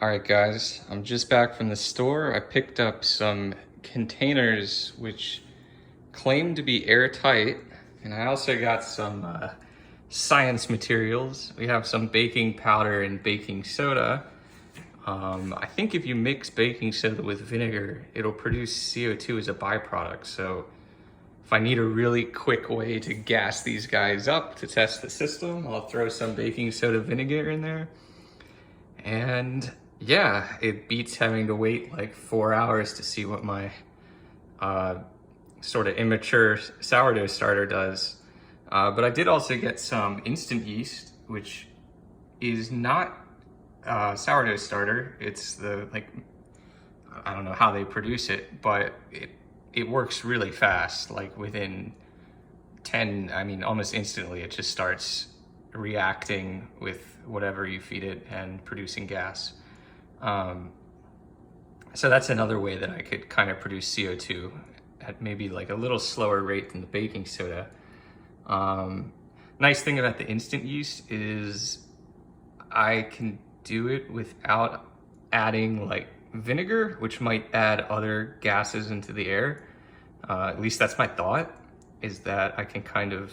All right, guys, I'm just back from the store. I picked up some containers which claim to be airtight, and I also got some science materials. We have some baking powder and baking soda. I think if you mix baking soda with vinegar, it'll produce CO2 as a byproduct. So if I need a really quick way to gas these guys up to test the system, I'll throw some baking soda vinegar in there. And yeah, it beats having to wait like 4 hours to see what my sort of immature sourdough starter does. But I did also get some instant yeast, which is not sourdough starter. It's the, like, I don't know how they produce it, but it works really fast. Like within almost instantly, it just starts reacting with whatever you feed it and producing gas. So that's another way that I could kind of produce CO2 at maybe like a little slower rate than the baking soda. Nice thing about the instant yeast is I can do it without adding like vinegar, which might add other gases into the air. At least that's my thought, is that I can kind of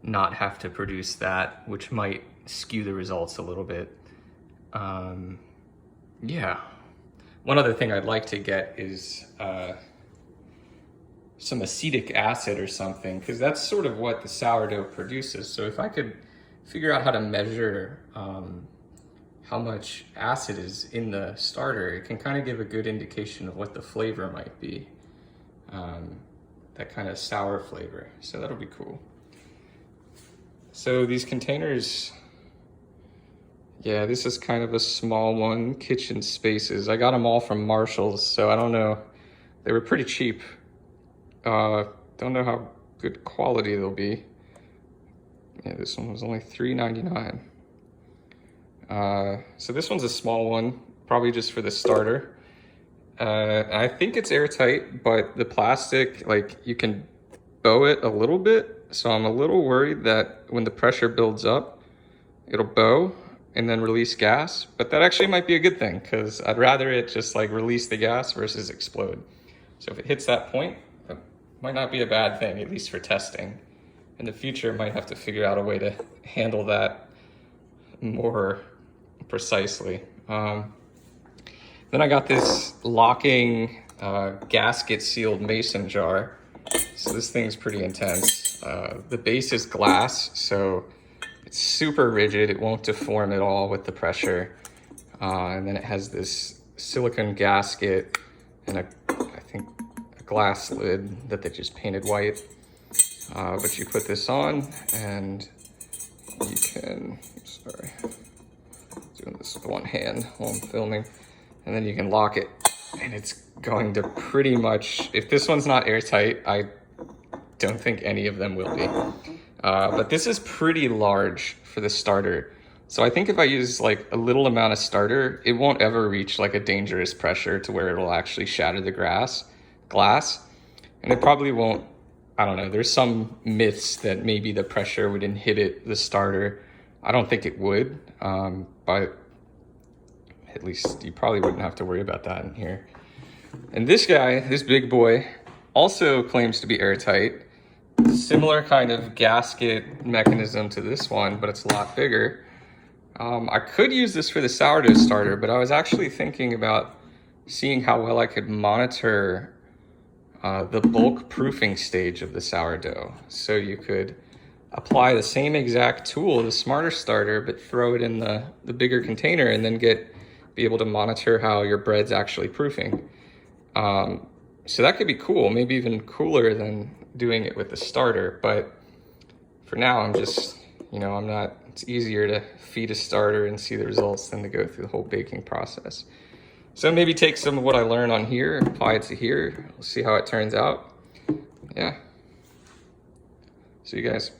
not have to produce that, which might skew the results a little bit. Yeah. One other thing I'd like to get is some acetic acid or something, because that's sort of what the sourdough produces. So if I could figure out how to measure how much acid is in the starter, it can kind of give a good indication of what the flavor might be. That kind of sour flavor. So that'll be cool. So these containers, yeah, this is kind of a small one, Kitchen Spaces. I got them all from Marshall's, so I don't know. They were pretty cheap. Don't know how good quality they'll be. Yeah, this one was only $3.99. So this one's a small one, probably just for the starter. I think it's airtight, but the plastic, like, you can bow it a little bit. So I'm a little worried that when the pressure builds up, it'll bow and then release gas, but that actually might be a good thing, because I'd rather it just like release the gas versus explode. So if it hits that point, it might not be a bad thing, at least for testing. In the future, might have to figure out a way to handle that more precisely. Then I got this locking gasket sealed mason jar. So this thing's pretty intense. The base is glass, so it's super rigid. It won't deform at all with the pressure. And then it has this silicone gasket and I think a glass lid that they just painted white. But you put this on and you can, doing this with one hand while I'm filming, and then you can lock it, and it's going to pretty much, if this one's not airtight, I don't think any of them will be. But this is pretty large for the starter. So I think if I use like a little amount of starter, it won't ever reach like a dangerous pressure to where it'll actually shatter the glass. And it probably won't, I don't know, there's some myths that maybe the pressure would inhibit the starter. I don't think it would, but at least you probably wouldn't have to worry about that in here. And this guy, this big boy, also claims to be airtight. Similar kind of gasket mechanism to this one, but it's a lot bigger. I could use this for the sourdough starter, but I was actually thinking about seeing how well I could monitor the bulk proofing stage of the sourdough. So you could apply the same exact tool, the SmarterStarter, but throw it in the bigger container and then be able to monitor how your bread's actually proofing. So that could be cool, maybe even cooler than doing it with the starter. But for now, I'm just, it's easier to feed a starter and see the results than to go through the whole baking process. So maybe take some of what I learned on here, apply it to here. We'll see how it turns out. Yeah. See you guys.